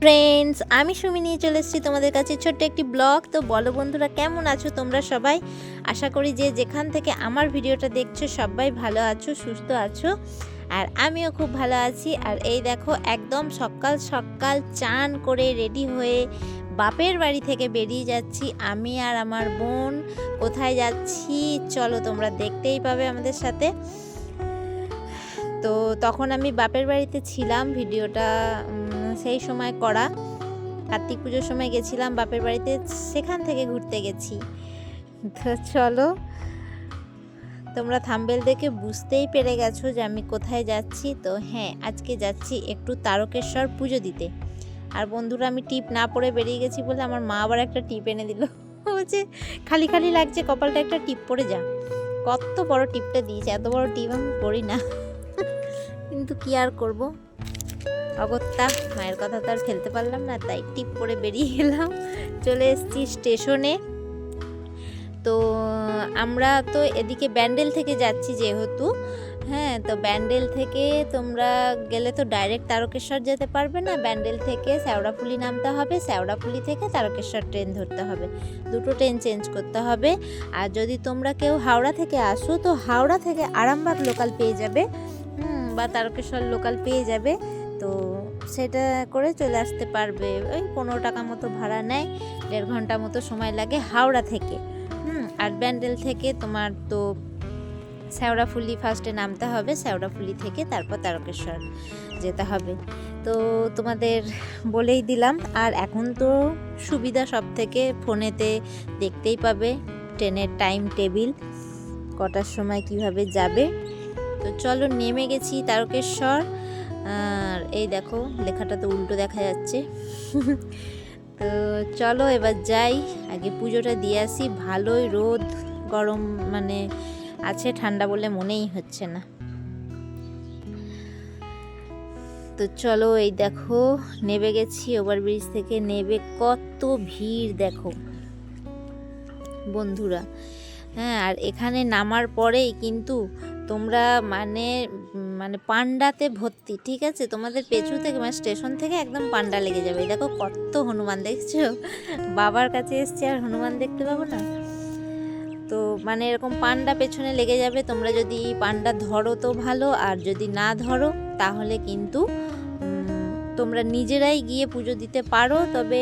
Friends, আমি সুমি নিয়ে চলে এসেছি তোমাদের কাছে ছোট্ট একটি ব্লগ। তো বলো বন্ধুরা, কেমন আছো তোমরা সবাই? আশা করি যে যেখান থেকে আমার ভিডিওটা দেখছো সবাই ভালো আছো, সুস্থ আছো। আর আমিও খুব ভালো আছি। আর এই দেখো, একদম সকাল সকাল চান করে রেডি হয়ে বাপের বাড়ি থেকে বেরিয়ে যাচ্ছি আমি আর আমার বোন। কোথায় যাচ্ছি চলো তোমরা দেখতেই পাবে আমাদের সাথে। তো তখন আমি বাপের বাড়িতে ছিলাম, ভিডিওটা সেই সময় করা। কার্তিক পুজোর সময় গেছিলাম বাপের বাড়িতে, সেখান থেকে ঘুরতে গেছি। তো চলো, তোমরা থাম্বনেল দেখে বুঝতেই পেরে গেছো যে আমি কোথায় যাচ্ছি। তো হ্যাঁ, আজকে যাচ্ছি একটু তারকেশ্বর পুজো দিতে। আর বন্ধুরা, আমি টিপ না পরে বেরিয়ে গেছি বলে আমার মা আবার একটা টিপ এনে দিল। বলছে খালি খালি লাগছে কপালটা, একটা টিপ পরে যা। কত বড় টিপটা দিয়েছে, এত বড় টিপ আমি পরি না, কিন্তু কি আর করব, অগত্যা মায়ের কথা তো আর ফেলতে পারলাম না, তাই টিপ পরে বেরিয়ে গেলাম। চলে এসেছি স্টেশনে। তো আমরা তো এদিকে ব্যান্ডেল থেকে যাচ্ছি যেহেতু, হ্যাঁ, তো ব্যান্ডেল থেকে তোমরা গেলে তো ডাইরেক্ট তারকেশ্বর যেতে পারবে না। ব্যান্ডেল থেকে শেওড়াফুলি নামতে হবে, শেওড়াফুলি থেকে তারকেশ্বর ট্রেন ধরতে হবে, দুটো ট্রেন চেঞ্জ করতে হবে। আর যদি তোমরা কেউ হাওড়া থেকে আসো তো হাওড়া থেকে আরামবাগ লোকাল পেয়ে যাবে, বা তারকেশ্বর লোকাল পেয়ে যাবে। তো সেটা করে চলে আসতে পারবে। ওই 15 টাকা মতো ভাড়া নেয়, 1.5 ঘন্টা মতো সময় লাগে হাওড়া থেকে। আর ব্যান্ডেল থেকে তোমার তো শেওড়াফুলি ফার্স্টে নামতে হবে, শেওড়াফুলি থেকে তারপর তারকেশ্বর যেতে হবে। তো তোমাদের বলেই দিলাম। আর এখন তো সুবিধা সব থেকে, ফোনেতে দেখতেই পাবে ট্রেনের টাইম টেবিল, কটার সময় কিভাবে যাবে। তো চলো, নেমে গেছি তারকেশ্বর। আর এই দেখো, লেখাটা তো উল্টো দেখা যাচ্ছে। তো চলো এবার যাই, আগে পুজোটা দিয়ে আসি। ভালোই রোদ গরম মানে আছে, ঠান্ডা বলে মনেই হচ্ছে না। তো চলো, এই দেখো নেমে গেছি ওভারব্রিজ থেকে। নেমে কত ভিড় দেখো বন্ধুরা। হ্যাঁ, আর এখানে নামার পরেই কিন্তু তোমরা মানে পান্ডাতে ভর্তি, ঠিক আছে? তোমাদের পেছু থেকে মানে স্টেশন থেকে একদম পান্ডা লেগে যাবে। দেখো কত হনুমান, দেখছো? বাবার কাছে এসছি আর হনুমান দেখতে পাবো না? তো মানে এরকম পান্ডা পেছনে লেগে যাবে। তোমরা যদি পান্ডা ধরো তো ভালো, আর যদি না ধরো তাহলে কিন্তু তোমরা নিজেরাই গিয়ে পুজো দিতে পারো। তবে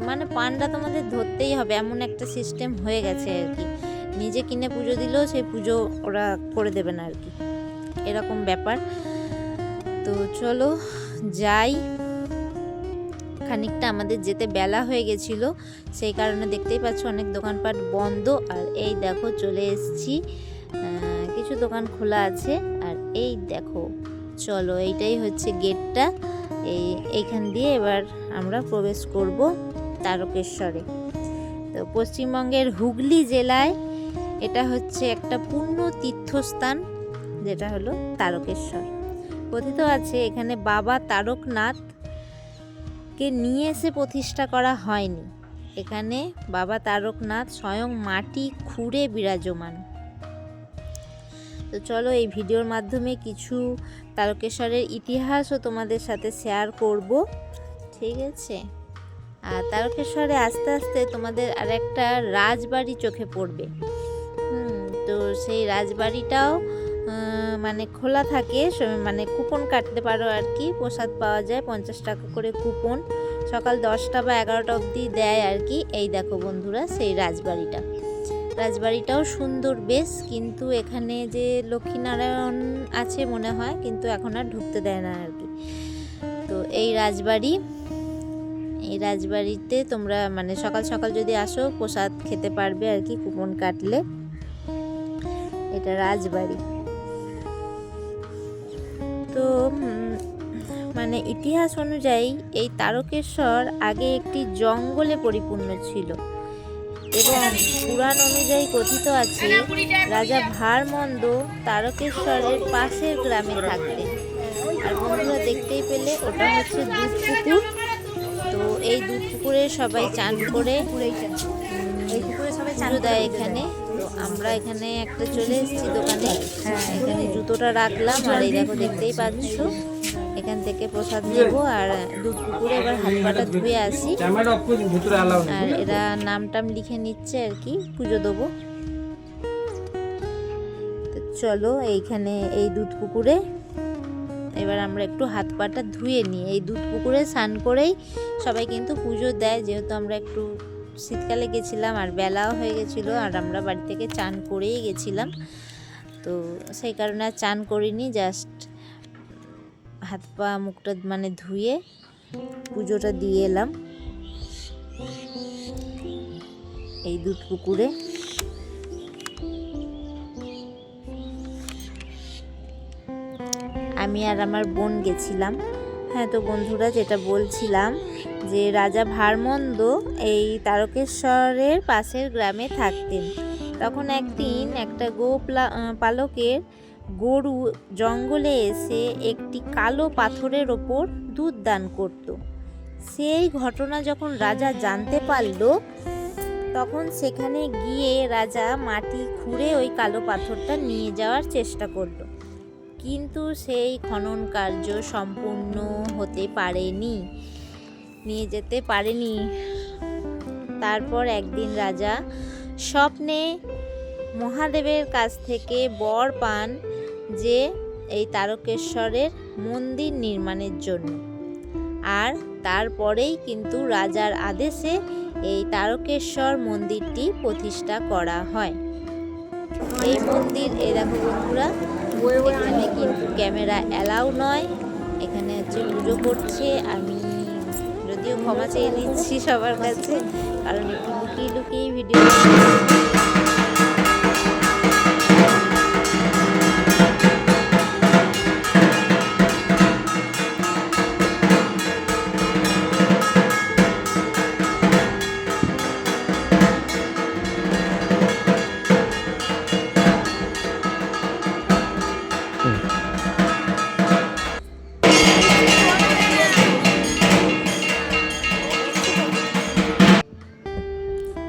মানে পান্ডা তোমাদের ধরতেই হবে, এমন একটা সিস্টেম হয়ে গেছে আর কি। নিজে কিনে পুজো দিলেও সেই পুজো ওরা করে দেবে না আর কি, এরকম ব্যাপার। তো চলো যাই। খানিকটা আমাদের যেতে বেলা হয়ে গেছিল, সেই কারণে দেখতেই পাচ্ছ অনেক দোকানপাট বন্ধ। আর এই দেখো চলে এসেছি, কিছু দোকান খোলা আছে। আর এই দেখো, চলো এইটাই হচ্ছে গেটটা। এইখান দিয়ে এবার আমরা প্রবেশ করব তারকেশ্বরে। তো পশ্চিমবঙ্গের হুগলি জেলায় এটা হচ্ছে একটা পূর্ণ তীর্থস্থান, যেটা হলো তারকেশ্বর। কথিত আছে এখানে বাবা তারকনাথকে নিয়ে এসে প্রতিষ্ঠা করা হয়নি, এখানে বাবা তারকনাথ স্বয়ং মাটি খুঁড়ে বিরাজমান। তো চলো, এই ভিডিওর মাধ্যমে কিছু তারকেশ্বরের ইতিহাসও তোমাদের সাথে শেয়ার করব, ঠিক আছে? আর তারকেশ্বরে আস্তে আস্তে তোমাদের আর একটা রাজবাড়ি চোখে পড়বে। তো সেই রাজবাড়িটাও মানে খোলা থাকে, মানে কুপন কাটতে পারো আর কি, প্রসাদ পাওয়া যায় 50 টাকা করে কুপন, সকাল 10টা বা 11টা অবধি দেয় আর কি। এই দেখো বন্ধুরা, সেই রাজবাড়িটাও সুন্দর বেশ, কিন্তু এখানে যে লক্ষ্মীনারায়ণ আছে মনে হয়, কিন্তু এখন আর ঢুকতে দেয় না আর কি। তো এই রাজবাড়িতে তোমরা মানে সকাল সকাল যদি আসো প্রসাদ খেতে পারবে আর কি, কুপন কাটলে। এটা রাজবাড়ি। তো মানে ইতিহাস অনুযায়ী এই তারকেশ্বর আগে একটি জঙ্গলে পরিপূর্ণ ছিল, এবং পুরাণ অনুযায়ী কথিত আছে রাজা ভারমন্দ তারকেশ্বরের পাশের গ্রামে থাকতেন। আর বন্ধুরা দেখতেই পেলে, ওটা হচ্ছে দুধ পুকুর। তো এই দুধ পুকুরে সবাই চান করে, এই পুকুরে সবাই চান দেয় এখানে। তো আমরা এখানে একটা চলে এসেছি দোকানে, এখানে জুতোটা রাখলাম। আর এই দেখো দেখতেই পাচ্ছ সেখান থেকে প্রসাদ নেব আর দুধ পুকুরে এবার হাত পাটা ধুয়ে আসি। আর এরা নাম টাম লিখে নিচ্ছে আর কি, পুজো দেবো। তো চলো এইখানে এই দুধ পুকুরে এবার আমরা একটু হাত পাটা ধুয়ে নিই। এই দুধ পুকুরে স্নান করেই সবাই কিন্তু পুজো দেয়, যেহেতু আমরা একটু শীতকালে গেছিলাম আর বেলাও হয়ে গেছিলো আর আমরা বাড়ি থেকে চান করেই গেছিলাম, তো সেই কারণে আর চান করিনি, জাস্ট হাত পা মুখটা মানে ধুয়ে পুজোটা দিয়ে এলাম এই দুধ পুকুরে। আমি আর আমার বোন গেছিলাম। হ্যাঁ, তো বন্ধুরা যেটা বলছিলাম যে রাজা ভারমন্দ এই তারকেশ্বরের পাশের গ্রামে থাকতেন। তখন একদিন একটা পালকের গরু জঙ্গলে এসে একটি কালো পাথরের ওপর দুধ দান করত। সেই ঘটনা যখন রাজা জানতে পারল, তখন সেখানে গিয়ে রাজা মাটি খুঁড়ে ওই কালো পাথরটা নিয়ে যাওয়ার চেষ্টা করল, কিন্তু সেই খনন কার্য সম্পূর্ণ হতে পারেনি, নিয়ে যেতে পারেনি। তারপর একদিন রাজা স্বপ্নে মহাদেবের কাছ থেকে বর পান যে এই তারকেশ্বরের মন্দির নির্মাণের জন্য। আর তারপরেই কিন্তু রাজার আদেশে এই তারকেশ্বর মন্দিরটি প্রতিষ্ঠা করা হয়। এই মন্দির, এই দেখো বন্ধুরা, এখানে কিন্তু ক্যামেরা অ্যালাউ নয়, এখানে হচ্ছে পুজো করছে। আমি যদিও ক্ষমা চেয়ে নিচ্ছি সবার কাছে, কারণ একটু লুকিয়ে লুকিয়ে ভিডিও।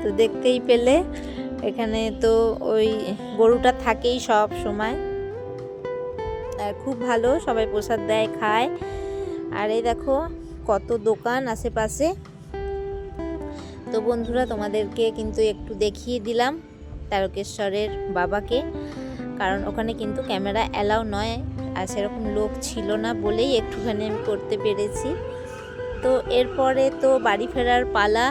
তো দেখতেই পেলে এখানে তো ওই গরুটা থাকেই সব সময়, আর খুব ভালো, সবাই প্রসাদ দেয়, খায়। আর এই দেখো কত দোকান আশেপাশে। তো বন্ধুরা তোমাদেরকে কিন্তু একটু দেখিয়ে দিলাম তারকেশ্বরের বাবাকে, কারণ ওখানে কিন্তু ক্যামেরা অ্যালাউ নয় আর সেরকম লোক ছিল না বলেই একটুখানি আমি করতে পেরেছি। তো এরপরে তো বাড়ি ফেরার পালা।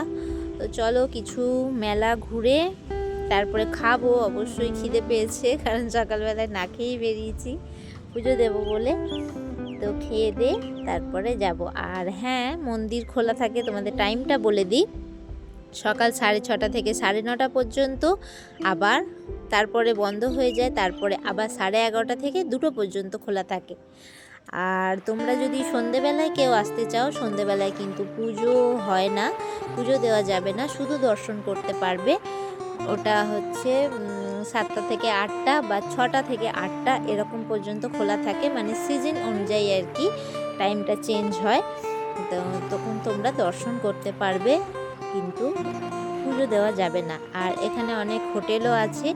তো চলো কিছু মেলা ঘুরে তারপরে খাবো, অবশ্যই খিদে পেয়েছে, কারণ সকালবেলায় না খেয়েই বেরিয়েছি পুজো দেবো বলে। তো খেয়ে দে তারপরে যাব। আর হ্যাঁ, মন্দির খোলা থাকে, তোমাদের টাইমটা বলে দিই, সকাল 6:30 থেকে 9:30 পর্যন্ত, আবার তারপরে বন্ধ হয়ে যায়, তারপরে আবার 11:30 থেকে 2টো পর্যন্ত খোলা থাকে। আর তোমরা যদি সন্ধেবেলায় কেউ আসতে চাও, সন্ধেবেলায় কিন্তু পুজো হয় না, পুজো দেওয়া যাবে না, শুধু দর্শন করতে পারবে। ওটা হচ্ছে 7টা থেকে 8টা বা 6টা থেকে 8টা এরকম পর্যন্ত খোলা থাকে, মানে সিজন অনুযায়ী আর কি টাইমটা চেঞ্জ হয়। তো তখন তোমরা দর্শন করতে পারবে, কিন্তু পুজো দেওয়া যাবে না। আর এখানে অনেক হোটেলও আছে,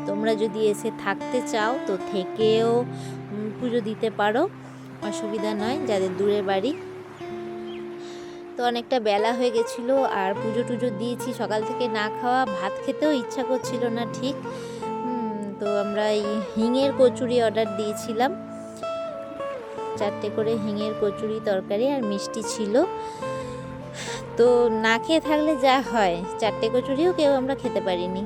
তোমরা যদি এসে থাকতে চাও তো থেকেও পুজো দিতে পারো, অসুবিধা নয় যাদের দূরে বাড়ি। তো অনেকটা বেলা হয়ে গেছিলো আর পুজো টুজো দিয়েছি, সকাল থেকে না খাওয়া, ভাত খেতেও ইচ্ছা করছিল না ঠিক। তো আমরা এই হিঙের কচুরি অর্ডার দিয়েছিলাম, 4টে করে হিঙের কচুরি, তরকারি আর মিষ্টি ছিল। তো না খেয়ে থাকলে যা হয়, 4টে কচুরিও কেউ আমরা খেতে পারিনি।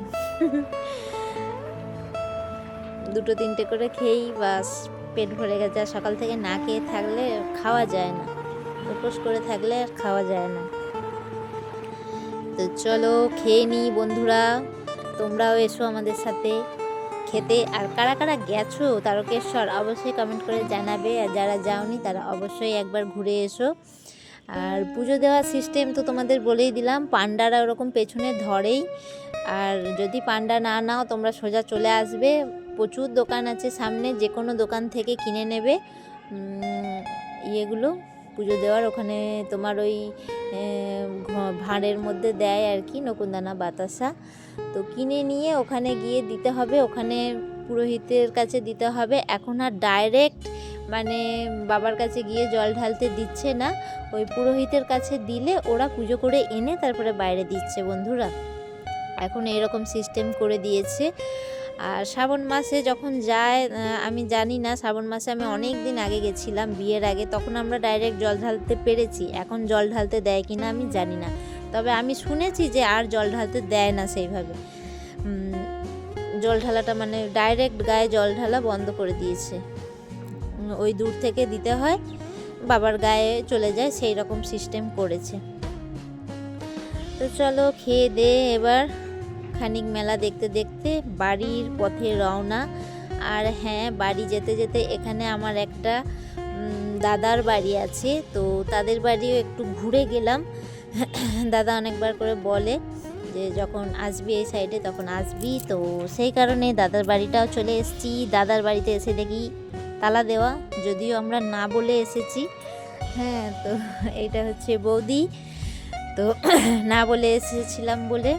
2-3টে করে খেয়েই বাস পেট ভরে গেছে। আর সকাল থেকে না খেয়ে থাকলে খাওয়া যায় না, উপোস করে থাকলে আর খাওয়া যায় না। তো চলো খেয়ে নিই বন্ধুরা, তোমরাও এসো আমাদের সাথে খেতে। আর কারা কারা গেছো তারকেশ্বর অবশ্যই কমেন্ট করে জানাবে, আর যারা যাওনি তারা অবশ্যই একবার ঘুরে এসো। আর পুজো দেওয়ার সিস্টেম তো তোমাদের বলেই দিলাম, পান্ডারা ওরকম পেছনে ধরেই। আর যদি পান্ডা না নাও তোমরা সোজা চলে আসবে, প্রচুর দোকান আছে সামনে, যে কোনো দোকান থেকে কিনে নেবে ইয়েগুলো পুজো দেওয়ার। ওখানে তোমার ওই ভাঁড়ের মধ্যে দেয় আর কি, নকুনদানা বাতাসা, তো কিনে নিয়ে ওখানে গিয়ে দিতে হবে, ওখানে পুরোহিতের কাছে দিতে হবে। এখন আর ডাইরেক্ট মানে বাবার কাছে গিয়ে জল ঢালতে দিচ্ছে না, ওই পুরোহিতের কাছে দিলে ওরা পুজো করে এনে তারপরে বাইরে দিচ্ছে বন্ধুরা। এখন এরকম সিস্টেম করে দিয়েছে। আর শ্রাবণ মাসে যখন যায় আমি জানি না, শ্রাবণ মাসে আমি অনেক দিন আগে গেছিলাম বিয়ের আগে, তখন আমরা ডাইরেক্ট জল ঢালতে পেরেছি। এখন জল ঢালতে দেয় কিনা আমি জানি না, তবে আমি শুনেছি যে আর জল ঢালতে দেয় না সেইভাবে। জল ঢালাটা মানে ডাইরেক্ট গায়ে জল ঢালা বন্ধ করে দিয়েছে, ওই দূর থেকে দিতে হয়, বাবার গায়ে চলে যায়, সেই রকম সিস্টেম করেছে। তো চলো খেয়ে দে এবার খানিক মেলা দেখতে দেখতে বাড়ির পথে রওনা। আর হ্যাঁ, বাড়ি যেতে যেতে এখানে আমার একটা দাদার বাড়ি আছে, তো তাদের বাড়িও একটু ঘুরে গেলাম। দাদা অনেকবার করে বলে যে যখন আসবি এই সাইডে তখন আসবি, তো সেই কারণে দাদার বাড়িটাও চলে এসেছি। দাদার বাড়িতে এসে দেখি তালা দেওয়া, যদিও আমরা না বলে এসেছি। হ্যাঁ, তো এইটা হচ্ছে বৌদি, তো না বলে এসেছিলাম বলে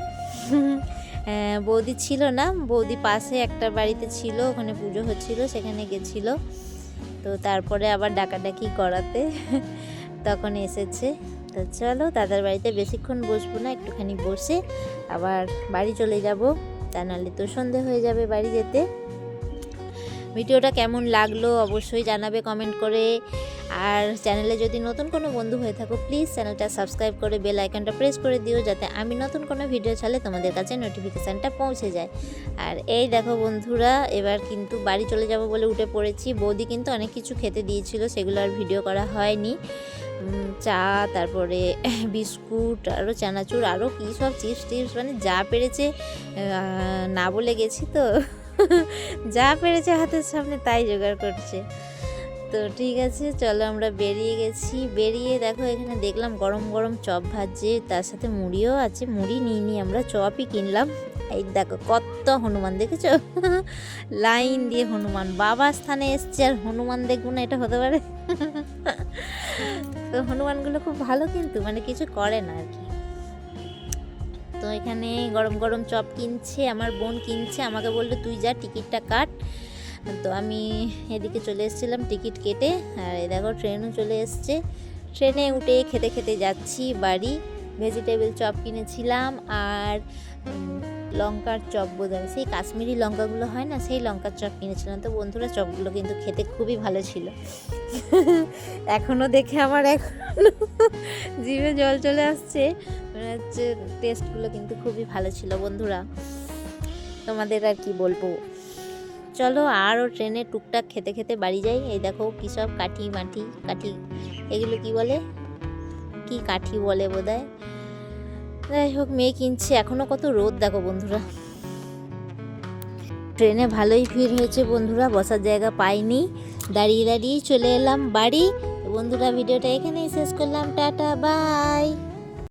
বৌদি ছিল না, বৌদি পাশে একটা বাড়িতে ছিল, ওখানে পুজো হচ্ছিল, সেখানে গেছিল। তো তারপরে আবার ডাকাডাকি করাতে তখন এসেছে। তো চলো দাদার বাড়িতে বেশিক্ষণ বসবো না, একটুখানি বসে আবার বাড়ি চলে যাব, তা নাহলে তো সন্ধে হয়ে যাবে বাড়ি যেতে। ভিডিওটা কেমন লাগলো অবশ্যই জানাবে কমেন্ট করে। আর চ্যানেলে যদি নতুন কোনো বন্ধু হয়ে থাকো প্লিজ চ্যানেলটা সাবস্ক্রাইব করে বেল আইকনটা প্রেস করে দিও, যাতে আমি নতুন কোনো ভিডিও ছাড়লে তোমাদের কাছে নোটিফিকেশানটা পৌঁছে যায়। আর এই দেখো বন্ধুরা, এবার কিন্তু বাড়ি চলে যাব বলে উঠে পড়েছি। বৌদি কিন্তু অনেক কিছু খেতে দিয়েছিল, সেগুলো আর ভিডিও করা হয়নি। চা, তারপরে বিস্কুট, আরও চানাচুর, আরও কী সব চিপস মানে যা পেরেছে, না বলে গেছি তো যা পেরেছে হাতের সামনে তাই জোগাড় করছে। তো ঠিক আছে, চলো আমরা বেরিয়ে গেছি। বেরিয়ে দেখো এখানে দেখলাম গরম গরম চপ ভাজছে, তার সাথে মুড়িও আছে। মুড়ি নিয়ে আমরা চপই কিনলাম। এই দেখো কত হনুমান, দেখেছো? লাইন দিয়ে হনুমান, বাবা স্থানে এসছে আর হনুমান দেখবো না, এটা হতে পারে? তো হনুমানগুলো খুব ভালো, কিন্তু মানে কিছু করে না আর কি। তো এখানে গরম গরম চপ কিনছে, আমার বোন কিনছে, আমাকে বললো তুই যা টিকিটটা কাট। তো আমি এদিকে চলে এসেছিলাম টিকিট কেটে। আর এই দেখো ট্রেনও চলে এসছে, ট্রেনে উঠে খেতে খেতে যাচ্ছি বাড়ি। ভেজিটেবল চপ কিনেছিলাম আর লঙ্কার চপ, বোধহয় সেই কাশ্মীরি লঙ্কাগুলো হয় না, সেই লঙ্কার চপ কিনেছিলাম। তো বন্ধুরা চপগুলো কিন্তু খেতে খুবই ভালো ছিল। এখনও দেখে আমার এখনো জিভে জল চলে আসছে, মানে হচ্ছে টেস্টগুলো কিন্তু খুবই ভালো ছিল বন্ধুরা, তোমাদের আর কি বলবো। চলো আরও ট্রেনে টুকটাক খেতে খেতে বাড়ি যাই। এই দেখো কী সব কাঠি এগুলো কি বলে, কি কাঠি বলে বোধহয়। যাই হোক, মেয়ে কিনছে। এখনও কত রোদ দেখো বন্ধুরা। ট্রেনে ভালোই ভিড় হয়েছে বন্ধুরা, বসার জায়গা পাইনি, দাঁড়িয়ে দাঁড়িয়ে চলে এলাম বাড়ি। বন্ধুরা ভিডিওটা এখানেই শেষ করলাম, টাটা বাই।